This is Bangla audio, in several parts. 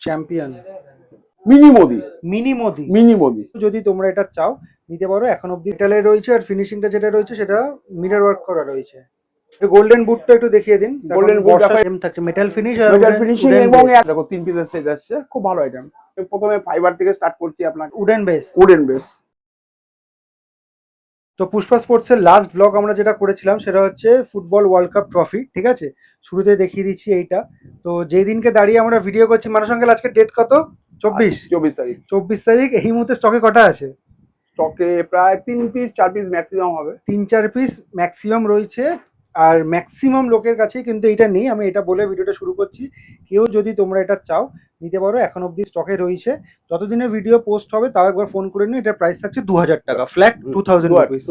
Champion mini Modi. Mini Modi. Mini Modi যদি তোমরা এটা চাও নিতে পারো, এখন অব্দি মেটালে রয়েছে, আর ফিনিশিংটা যেটা রয়েছে সেটা মিরর ওয়ার্ক করা রয়েছে। গোল্ডেন বুটটা একটু দেখিয়ে দিন। গোল্ডেন বুট সেম থাকছে, মেটাল ফিনিশ আর মেটাল ফিনিশিং এবং দেখো 3 পিসের সেট আসছে, খুব ভালো আইটেম। প্রথমে ফাইবার থেকে স্টার্ট করছি আপনাকে, উডেন বেস। Wooden base. তো পুষ্পা স্পোর্টস এর লাস্ট ব্লগ আমরা যেটা করেছিলাম সেটা হচ্ছে ফুটবল ওয়ার্ল্ড কাপ ট্রফি, ঠিক আছে। শুরুতে দেখিয়ে দিচ্ছি এইটা। তো যেই দিনকে দাঁড়িয়ে আমরা ভিডিও করছি, মানুষ আঙ্কেল আজকে ডেট কত? 24 তারিখ। 24 তারিখ। এই মুহূর্তে স্টকে কটা আছে? স্টকে প্রায় 3 পিস 4 পিস ম্যাক্সিমাম হবে, 3-4 পিস ম্যাক্সিমাম রয়েছে। আর ম্যাক্সিমাম লোকের কাছেই কিন্তু এটা নেই। আমি এটা বলে ভিডিওটা শুরু করছি, কেউ যদি তোমরা এটা চাও নিতে পারো, এখন অব্দি স্টকে রয়েছে। যতদিনে ভিডিও পোস্ট হবে তাও একবার ফোন করে নিন। এটার প্রাইস থাকছে 2000 টাকা, ফ্ল্যাট 2000 রুপিস,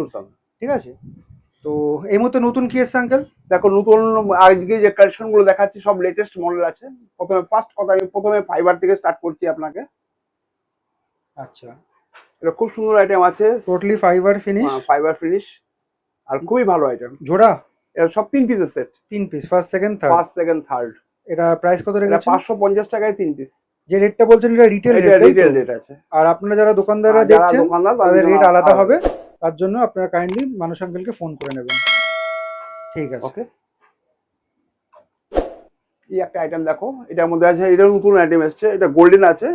ঠিক আছে। তো এই মুহূর্তে নতুন কি এসছে আঙ্কেল? দেখো নতুন আজকে যে কালেকশন গুলো দেখাচ্ছি সব লেটেস্ট মডেল আছে। প্রথমে ফার্স্ট কথা, আমি প্রথমে ফাইবার থেকে স্টার্ট করছি আপনাকে। আচ্ছা, এটা খুব সুন্দর আইটেম আছে, totally fibre finish. Fibre finish আর খুবই ভালো আইটেম। জোড়া এটা সব 3 পিসের set, 3 piece, first second third. First second third. এটা প্রাইস কত এটা রেখেছেন? 550 টাকায় 3 পিস। যে রেটটা বলছেন এটা রিটেল রেট, এটা রিটেল রেট আছে। আর আপনারা যারা দোকানদাররা যারা দেখছেন দোকানদার তাদের রেট আলাদা হবে। তার জন্য আপনারা কাইন্ডলি মানুষ আঙ্কেলকে ফোন করে নেবেন, ঠিক আছে। ওকে, এই একটা আইটেম দেখো, এটার মধ্যে আছে, এটা নতুন আইটেম এসেছে, এটা গোল্ডেন আছে।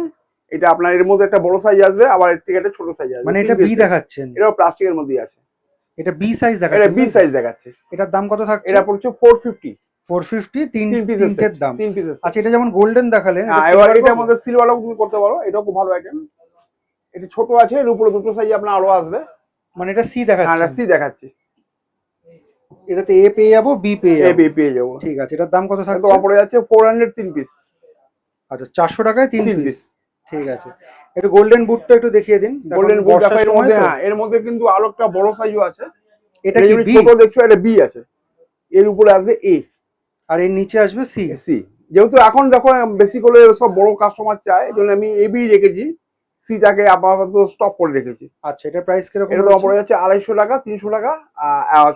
এটা আপনার এর মধ্যে একটা বড় সাইজ আসবে, আবার এর থেকে একটা ছোট সাইজ আসবে। মানে এটা বি দেখাচ্ছেন? এটাও প্লাস্টিকের মধ্যেই আছে। এটা বি সাইজ এটা দেখাচ্ছেন? বি সাইজ দেখাচ্ছে। এটার দাম কত থাকছে? এটা পড়ছে 450। 450 তিন পিসের তিনটের দাম। 3 পিসের। আচ্ছা, এটা যেমন গোল্ডেন দেখালেন, এবার এটার মধ্যে সিলভারও তুমি করতে পারো, এটাও খুব ভালো আইটেম। এটা ছোট আছে, এর উপরে দুটো সাইজ আপনার আরো আসবে। মানে এটা সি দেখাচ্ছে? হ্যাঁ, সি দেখাচ্ছি। এটাতে এ পেয়ে যাবো, বি পেয়ে যাবো। বি পেয়ে যাবো, ঠিক আছে। এটার দাম কত থাকছে? তো পড়ে যাচ্ছে 400 3 পিস। আচ্ছা, 400 টাকায় 3 পিস। পিস, ঠিক আছে। একটু গোল্ডেন বুটটা একটু দেখিয়ে দিন। গোল্ডেন বুট দেখো, এর মধ্যে হ্যাঁ, এর মধ্যে কিন্তু আরো একটা বড় সাইজও আছে। এটা কি বি? ছোট দেখছো, এটা বি আছে, এর উপরে আসবে এ, আর এর নিচে আসবে সি। সি। যেহেতু এখন দেখো বেশি করে সব বড় কাস্টমার চায়, এই জন্য আমি এবি রেখেছি, সিটাকে আপাতত স্টপ করে রেখেছি। আচ্ছা, এটা প্রাইস কিরকম? এটা তো পড়ে যাচ্ছে 250 টাকা, 300 টাকা।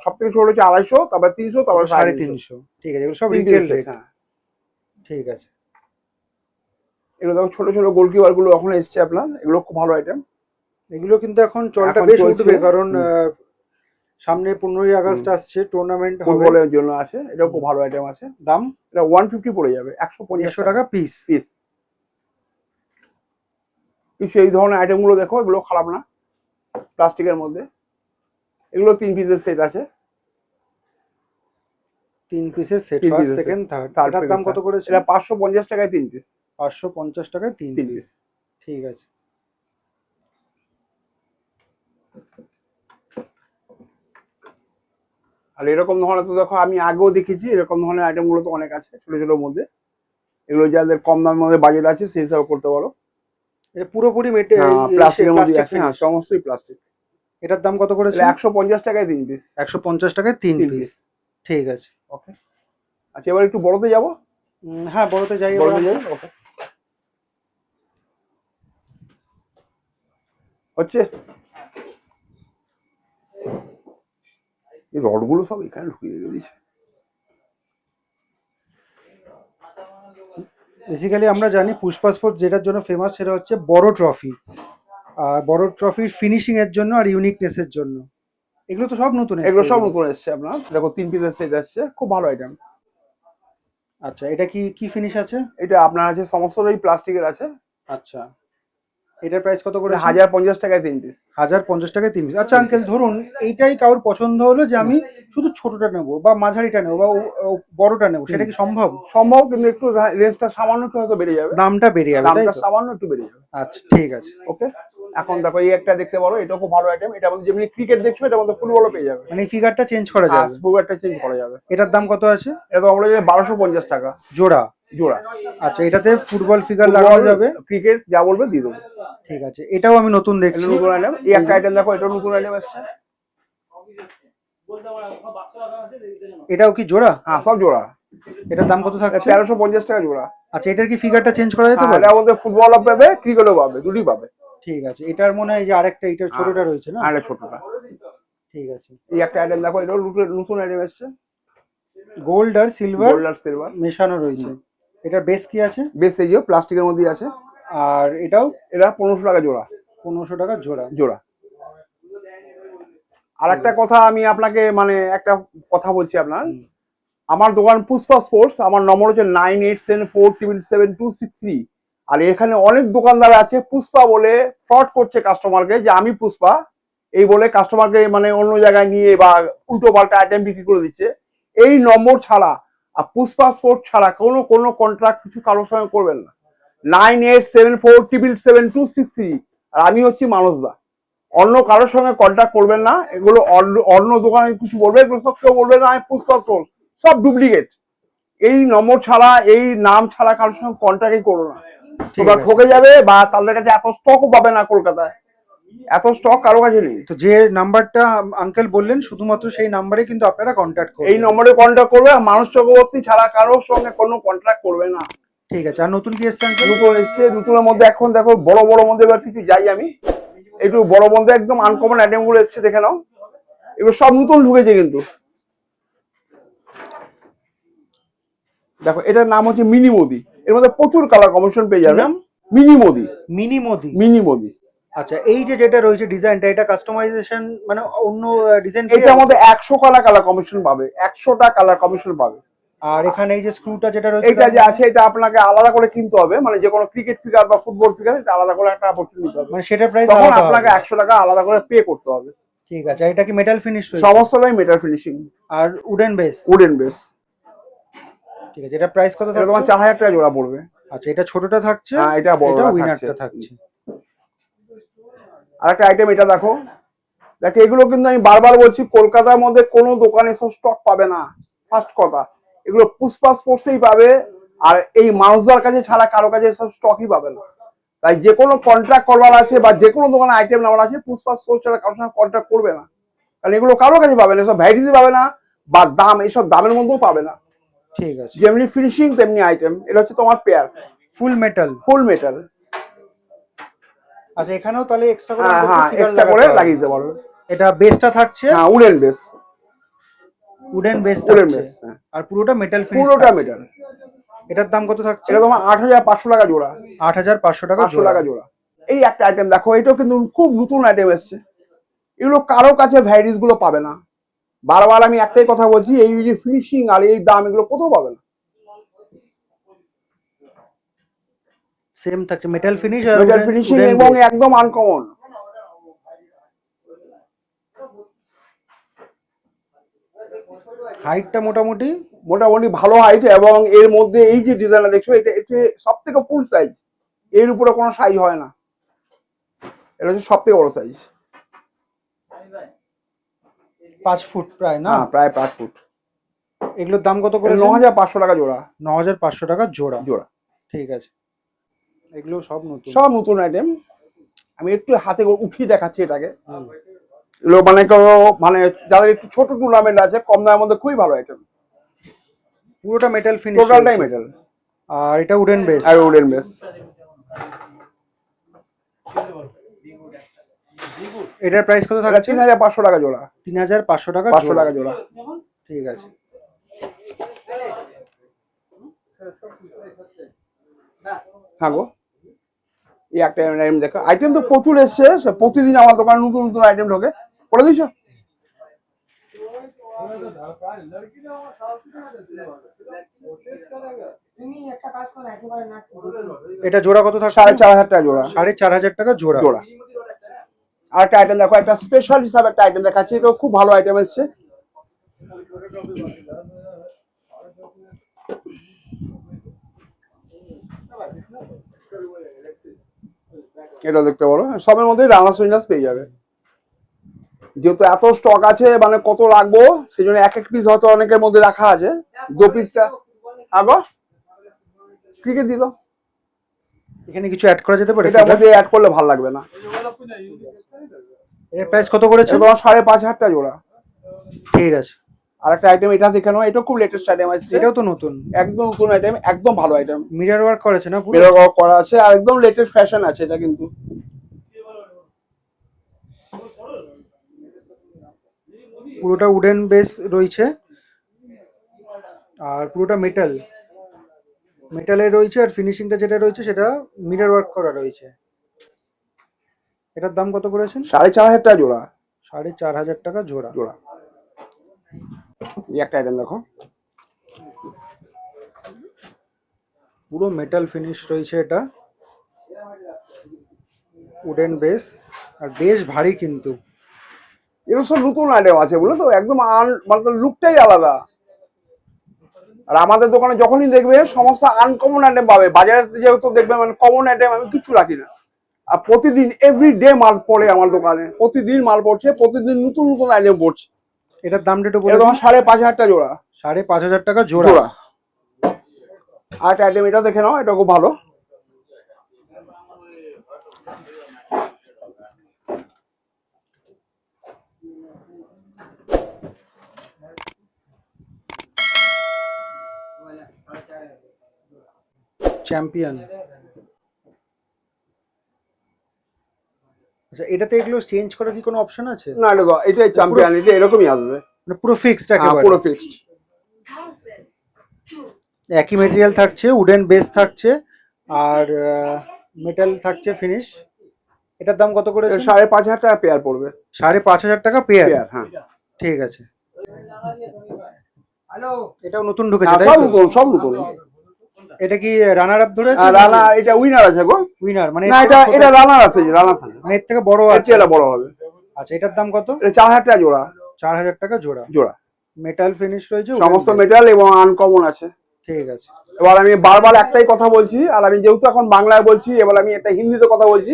সব থেকে ছোট হচ্ছে 250, তারপর 300, তারপর 350, ঠিক আছে। এগুলো সব রিটেল রেট, ঠিক আছে। এগুলো দেখো ছোট ছোট গোলকিপার গুলো এখন এসছে আপনার, এগুলো খুব ভালো আইটেম। এগুলো কিন্তু এখন চলটা বেশ উঠবে, কারণ সামনে 15ই আগস্ট আসছে, টুর্নামেন্ট হবে, ফুটবলের জন্য আছে। এটাও খুব ভালো আইটেম আছে। দাম এটা 150 পড়ে যাবে, 150 টাকা পিস। কিছু এই ধরনের আইটেম গুলো দেখো, এগুলো খারাপ না, প্লাস্টিকের মধ্যে। এগুলো 3 পিসের সেট আছে, 3 পিসের সেট, ফার্স্ট সেকেন্ড থার্ড। এটার দাম কত করেছে? এটা 550 টাকায় 3 পিস। 550 টাকায় 3 পিস, ঠিক আছে। আর এরকম ধরনের তো দেখো আমি আগেও দেখেছি, এরকম ধরনের আইটেম গুলো তো অনেক আছে ছোট ছোট মধ্যে। এগুলো যাদের কম দামের মধ্যে বাজেট আছে সেই হিসাবে করতে পারো। এটা পুরোপুরি প্লাস্টিকের মধ্যে আছে, হ্যাঁ সমস্তই প্লাস্টিক। এটার দাম কত করেছে? 150 টাকায় 3 পিস। 150 টাকায় 3 পিস, ঠিক আছে। ওকে, আচ্ছা এবার একটু বড়তে যাব। হ্যাঁ, বড়তে যাই। ওকে, হচ্ছে এই রডগুলো সব এখানে ঢুকিয়ে দিয়েছে। বেসিক্যালি আমরা জানি পুষ্পা স্পোর্টস যেটার জন্য ফেমাস সেটা হচ্ছে বড় ট্রফি, আর বড় ট্রফির ফিনিশিং এর জন্য আর ইউনিকনেসের জন্য। এগুলো তো সব নতুন, এগুলো সব নতুন এসছে আপনার। দেখো 3 পিসের সেট আসছে, খুব ভালো আইটেম। আচ্ছা, এটা কি কি ফিনিশ আছে? এটা আপনার আছে সমস্তটাই প্লাস্টিকের আছে। আচ্ছা, এটার প্রাইস কত করে? 1050 টাকায় 3 পিস। 1050 টাকায় 3 পিস। আচ্ছা আঙ্কেল, ধরুন এইটাই কারোর পছন্দ হলো যে আমি শুধু ছোটটা নেবো বা মাঝারিটা নেবো বা বড়টা নেবো, সেটা কি সম্ভব? সম্ভব, কিন্তু একটু রেঞ্জটা সামান্য একটু হয়তো বেড়ে যাবে, দামটা বেড়ে যাবে, দামটা সামান্য একটু বেড়ে যাবে। আচ্ছা, ঠিক আছে। ওকে, এখন দেখো এই একটা দেখতে পারো, এটা খুব ভালো আইটেম। এটা মধ্যে যেমনি ক্রিকেট দেখছো, এটার মধ্যে ফুটবলও পেয়ে যাবে। মানে ফিগারটা চেঞ্জ করা যাবে? ফিগারটা চেঞ্জ করা যাবে। এটার দাম কত আছে? এটা তো আমরা 1250 টাকা জোড়া। জোড়া। আচ্ছা, এটাতে ফুটবল ফিগার লাগানো যাবে, ক্রিকেট যা বলবে দিয়ে দেবো। ঠিক আছে। এটাও আমি নতুন দেখছি, নতুন আইটেম। এই একটা আইটেম দেখো, এটা নতুন আইটেম আসছে। এটাও কি জোড়া? হ্যাঁ, সব জোড়া। এটার দাম কত থাকছে? 1350 টাকা জোড়া। আচ্ছা, এটার কি ফিগারটা চেঞ্জ করা যেতে পারে? এটার মধ্যে ফুটবলও পাবে, ক্রিকেটও পাবে, দুটোই পাবে। ঠিক আছে। এটার মনে হয় যে আরেকটা, এটার ছোটটা রয়েছে না? আরে ছোটটা, ঠিক আছে। এই একটা আইটেম দেখো, এটাও নতুন আইটেম আসছে। গোল্ড আর সিলভার মেশানো মেশানো রয়েছে। এটার বেস কি আছে? বেশ এই যে প্লাস্টিকের মধ্যে আছে। আর এটাও এটা 1500 টাকা জোড়া। 1500 টাকা জোড়া। জোড়া। আর একটা কথা আমি আপনাকে মানে একটা কথা বলছি আপনার, আমার দোকান পুষ্পা স্পোর্টস, আমার নম্বর হচ্ছে 9874777263। আর এখানে অনেক দোকানদার আছে পুষ্পা বলে ফ্রড করছে কাস্টমারকে, যে আমি পুষ্পা এই বলে কাস্টমারকে মানে অন্য জায়গায় নিয়ে বা উল্টো পাল্টা আইটেম বিক্রি করে দিচ্ছে। এই নম্বর ছাড়া আর পুষ্পা স্পোর্টস ছাড়া কোনো কন্ট্রাক্ট কিছু কারোর সঙ্গে করবেন না। 9874777263। আর আমি হচ্ছি মানুষ দা। অন্য কারোর সঙ্গে কন্ট্যাক্ট করবেন না, এগুলো অন্য দোকানে কিছু বলবে, এগুলো সব কেউ বলবে না আমি পুষ্পা স্পোর্টস, সব ডুপ্লিকেট। এই নম্বর ছাড়া এই নাম ছাড়া কারোর সঙ্গে কন্ট্যাক্টই করো না, তোমরা ঠকে যাবে। বা তাদের কাছে এত স্টকও পাবে না, কলকাতায় এত স্টক কারো কাছে নেই। তো যে নাম্বারটা আঙ্কেল বললেন শুধুমাত্র সেই নাম্বারে কিন্তু আপনারা কন্ট্যাক্ট করবেন। এই নম্বরে কন্ট্যাক্ট করবে, মানুষ চক্রবর্তী ছাড়া কারোর সঙ্গে কোনো কন্ট্যাক্ট করবে না। ঠিক আছে। আর নতুন কি এসছে আঙ্কেল? নতুন এসছে, নতুনের মধ্যে এখন দেখো বড় বড় মধ্যে এবার কিছু যাই আমি একটু বড় মধ্যে একদম আনকমন আইটেম গুলো এসছে, দেখে নাও। এগুলো সব নতুন ঢুকেছে কিন্তু। দেখো এটার নাম হচ্ছে মিনি মোদি, এর মধ্যে প্রচুর কালার কম্বিনেশন পেয়ে যাবে। Mini Modi. Mini Modi. Mini Modi. আচ্ছা, এই যে যেটা রয়েছে ডিজাইনটা, এটা কাস্টমাইজেশন মানে অন্য ডিজাইন? এটার মধ্যে 100টা কালার কম্বিনেশন পাবে, 100টা কালার কম্বিনেশন পাবে। আর এখানে এই যে স্ক্রুটা যেটা রয়েছে, এটা যে আছে এটা আপনাকে আলাদা করে কিনতে হবে, মানে যে কোনো ক্রিকেট ফিগার বা ফুটবল ফিগার এটা আলাদা করে একটা অপরচুনিটি নিতে হবে, মানে সেটার প্রাইস তখন আলাদা আপনাকে হবে। 100 টাকা আলাদা করে পে করতে হবে। ঠিক আছে। এটা কি মেটাল ফিনিশ রয়েছে? সমস্তটাই মেটাল ফিনিশিং আর উডেন বেস? Wooden base. ঠিক আছে। এটা প্রাইস কত এটা থাকছে? তোমার 4000 টাকা জোড়া পড়বে। আচ্ছা, এটা ছোটটা থাকছে, হ্যাঁ এটা বড়টা উইনারটা থাকছে। আর একটা আইটেম এটা দেখো, দেখো এগুলো কিন্তু আমি বারবার বলছি, কলকাতার মধ্যে কোনো দোকানে সব স্টক পাবে না। ফার্স্ট কথা, এগুলো পুষ্পা স্পোর্টসেই পাবে, আর এই মানুষদের কাছে ছাড়া কারো কাছে সব স্টকই পাবে না। তাই যে কোনো কন্ট্রাক্ট করবার আছে বা যে কোনো দোকানে আইটেম নেওয়ার আছে, পুষ্পা স্পোর্টস ছাড়া কারোর সঙ্গে কন্ট্রাক্ট করবে না, কারণ এগুলো কারো কাছে পাবে না, সব ভ্যারাইটিস পাবে না, বা দাম এইসব দামের মধ্যেও পাবে না। ঠিক আছে। যেমনি ফিনিশিং তেমনি আইটেম। এটা হচ্ছে তোমার পেয়ার ফুল মেটাল। ফুল মেটাল। আচ্ছা, এখানেও তাহলে এক্সট্রা করে হ্যাঁ এক্সট্রা করে লাগিয়ে দিতে পারবে। এটা বেসটা থাকছে? হ্যাঁ wooden base. Wooden base wooden থাকছে। বেস। আর পুরোটা মেটাল ফিনিশ? পুরোটা মেটাল। এটার দাম কত থাকছে? এটা তোমার 8500 টাকা জোড়া। 8500 টাকা 500 টাকা জোড়া। এই একটা আইটেম দেখো, এটাও কিন্তু খুব নতুন আইটেম এসছে, এগুলো কারো কাছে ভ্যারাইটিস গুলো পাবে না। বারবার আমি একটাই কথা বলছি, এই যে ফিনিশিং আর এই দাম এগুলো কোথাও পাবে না। সেম থাকছে মেটাল ফিনিশ আর মেটাল ফিনিশিং এবং একদম আনকমন। হাইটটা মোটামুটি মোটামুটি ভালো হাইট, এবং এর মধ্যে এই যে ডিজাইনটা দেখছো এটা সব থেকে ফুল সাইজ, এর উপরে কোনো সাইজ হয় না, এটা হচ্ছে সব থেকে বড় সাইজ। 5 ফুট প্রায় না? হ্যাঁ প্রায় 5 ফুট। এগুলোর দাম কত করে? 9500 টাকা জোড়া। 9500 টাকা জোড়া। জোড়া। ঠিক আছে। এগুলো সব নতুন, সব নতুন আইটেম। আমি একটু হাতে উঠিয়ে দেখাচ্ছি এটাকে। এগুলো মানে মানে যাদের একটু ছোট টুর্নামেন্ট আছে কম দামের মধ্যে খুবই ভালো আইটেম। পুরোটা মেটাল ফিনিশ? টোটালটাই মেটাল। আর এটা উডেন বেস? আর উডেন বেস। এটার প্রাইস কত থাকছে? 3500 টাকা জোড়া। 3500 টাকা 500 টাকা জোড়া। ঠিক আছে। হ্যাঁ গো, এই একটা আইটেম দেখো, আইটেম তো প্রচুর এসছে, প্রতিদিন আমার দোকানে নতুন নতুন আইটেম ঢোকে। করে দিছো? এটা জোড়া কত থাকছে? 4500 টাকা জোড়া। 4500 টাকা জোড়া। জোড়া। আর একটা আইটেম দেখো, একটা স্পেশাল হিসাবে একটা আইটেম দেখাচ্ছি, এটা খুব ভালো আইটেম এসছে। এটা দেখতে পারো, সবের মধ্যে রানা সুইনাস পেয়ে যাবে। যেহেতু এত স্টক আছে, মানে কত রাখবো সেই জন্য এক এক পিস হয়তো অনেকের মধ্যে রাখা আছে। 2 পিসটা আগো ক্রিকেট দিল, এখানে কিছু অ্যাড করা যেতে পারে? এটার মধ্যে অ্যাড করলে ভালো লাগবে না। এর প্রাইস কত করেছে? এটা তোমার 5500 টাকা জোড়া। ঠিক আছে। আর একটা আইটেম এটা দেখে নাও, এটা খুব লেটেস্ট আইটেম আছে। এটাও তো নতুন, একদম নতুন আইটেম, একদম ভালো আইটেম। মিরর ওয়ার্ক করেছে না? পুরো মিরর ওয়ার্ক করা আছে, আর একদম লেটেস্ট ফ্যাশন আছে এটা কিন্তু। পুরোটা উডেন বেস রয়েছে আর পুরোটা মেটাল। মেটালের রয়েছে, আর ফিনিশিংটা যেটা রয়েছে সেটা মিরর ওয়ার্ক করা রয়েছে। এটার দাম কত করেছেন? 4,500 টাকা জোড়া। 4,500 টাকা জোড়া। জোড়া। এই একটা আইটেম দেখো, পুরো মেটাল ফিনিশ রয়েছে, এটা উডেন বেস, আর বেশ ভারী কিন্তু। এগুলো সব নতুন আইটেম আছে বুঝলো তো, একদম মানে লুকটাই আলাদা। আর আমাদের দোকানে যখনই দেখবে সমস্ত আনকমন আইটেম পাবে। বাজারে যেহেতু দেখবে মানে কমন আইটেম আমি কিছু রাখি না। আর প্রতিদিন এভরিডে মাল পড়ে আমার দোকানে, প্রতিদিন মাল পড়ছে, প্রতিদিন নতুন নতুন আইটেম পড়ছে। এটার দামটা একটু বলে এটা দিন। তোমার 5,500 টাকা জোড়া। 5,500 টাকা জোড়া। জোড়া। আর একটা আইটেম এটা দেখে নাও, এটা খুব ভালো। চ্যাম্পিয়ন। আচ্ছা, এটাতে এগুলো চেঞ্জ করার কি কোনো অপশন আছে? না, এটাই চ্যাম্পিয়ন, এটা এরকমই আসবে। মানে পুরো ফিক্সড হ্যাঁ, একেবারে? পুরো ফিক্সড। একই মেটেরিয়াল থাকছে, উডেন বেস থাকছে, আর মেটাল থাকছে ফিনিশ। এটার দাম কত করে? 5,500 টাকা পেয়ার পড়বে। 5,500 টাকা পেয়ার। পেয়ার, হ্যাঁ। ঠিক আছে। এটাও নতুন ঢুকেছে তাই সব তো? নতুন, সব নতুন। এটা কি রানার আপ ধরেছে? রানা, এটা উইনার আছে গো। উইনার মানে? না, এটা রানার আছে, রানার আছে। মানে এর থেকে বড় আছে? এটা বড় হবে। আচ্ছা, এটার দাম কত? এটা 4,000 টাকা জোড়া। 4,000 টাকা জোড়া। জোড়া। মেটাল ফিনিশ রয়েছে, সমস্ত মেটাল এবং আনকমন আছে। ঠিক আছে। এবার আমি বারবার একটাই কথা বলছি, আর আমি যেহেতু এখন বাংলায় বলছি, এবার আমি একটা হিন্দিতে কথা বলছি।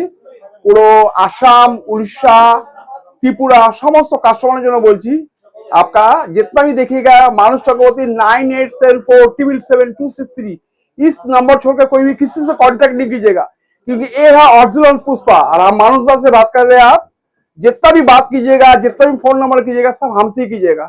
পুরো আসাম, উড়িষ্যা, त्रिपुरा समस्त कस्टमर जन बोलছি आपका जितना भी देखिएगा मानुष चक्रवर्ती 9874777263 इस नंबर छोड़कर कोई भी किसी से कांटेक्ट नहीं कीजिएगा क्योंकि ये है ओरिजिनल पुष्पा। और हम मानुष दा से बात कर रहे हैं, आप जितना भी बात कीजिएगा, जितना भी फोन नंबर कीजिएगा, सब हमसे ही कीजिएगा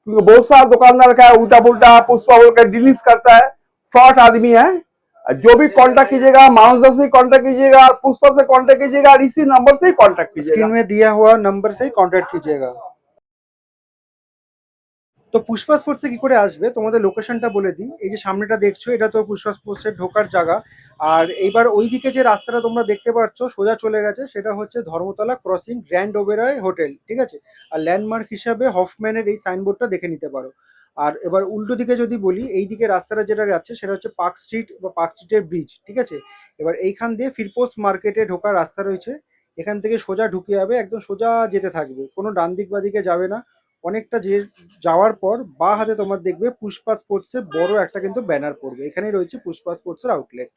क्योंकि बहुत सारा दुकानदार का उल्टा पुल्टा पुष्पा बोलकर डिलीट करता है, फ्रॉड आदमी है। जो भी कांटेक्ट कीजिएगा मानुष दा से कांटेक्ट कीजिएगा, पुष्पा से कांटेक्ट कीजिएगा और इसी नंबर से ही कांटेक्ट कीजिएगा। स्क्रीन में दिया हुआ नंबर से ही कांटेक्ट कीजिएगा। তো পুষ্পা স্পোর্টসে কি করে আসবে তোমাদের লোকেশনটা বলে দিই। এই যে সামনেটা দেখছো এটা তো পুষ্পা স্পোর্টসের ঢোকার জায়গা। আর এইবার ওইদিকে যে রাস্তাটা তোমরা দেখতে পাচ্ছ সোজা চলে গেছে সেটা হচ্ছে Dharmatala crossing grand Oberoi hotel, ঠিক আছে। আর ল্যান্ডমার্ক হিসাবে হফম্যানের এই সাইনবোর্ডটা দেখে নিতে পারো। আর এবার উল্টো দিকে যদি বলি, এই দিকে রাস্তাটা যেটা যাচ্ছে সেটা হচ্ছে পার্ক স্ট্রিট বা পার্ক স্ট্রিটের ব্রিজ, ঠিক আছে। এবার এইখান দিয়ে ফিরপোস্ট মার্কেটে ঢোকার রাস্তা রয়েছে, এখান থেকে সোজা ঢুকে যাবে, একদম সোজা যেতে থাকবে, কোনো ডান দিক বা দিকে যাবে না। অনেকটা যে যাওয়ার পর বা হাতে তোমার দেখবে পুষ্পা স্পোর্টস এর বড় একটা কিন্তু ব্যানার পড়বে, এখানেই রয়েছে পুষ্পা স্পোর্টস এর আউটলেট।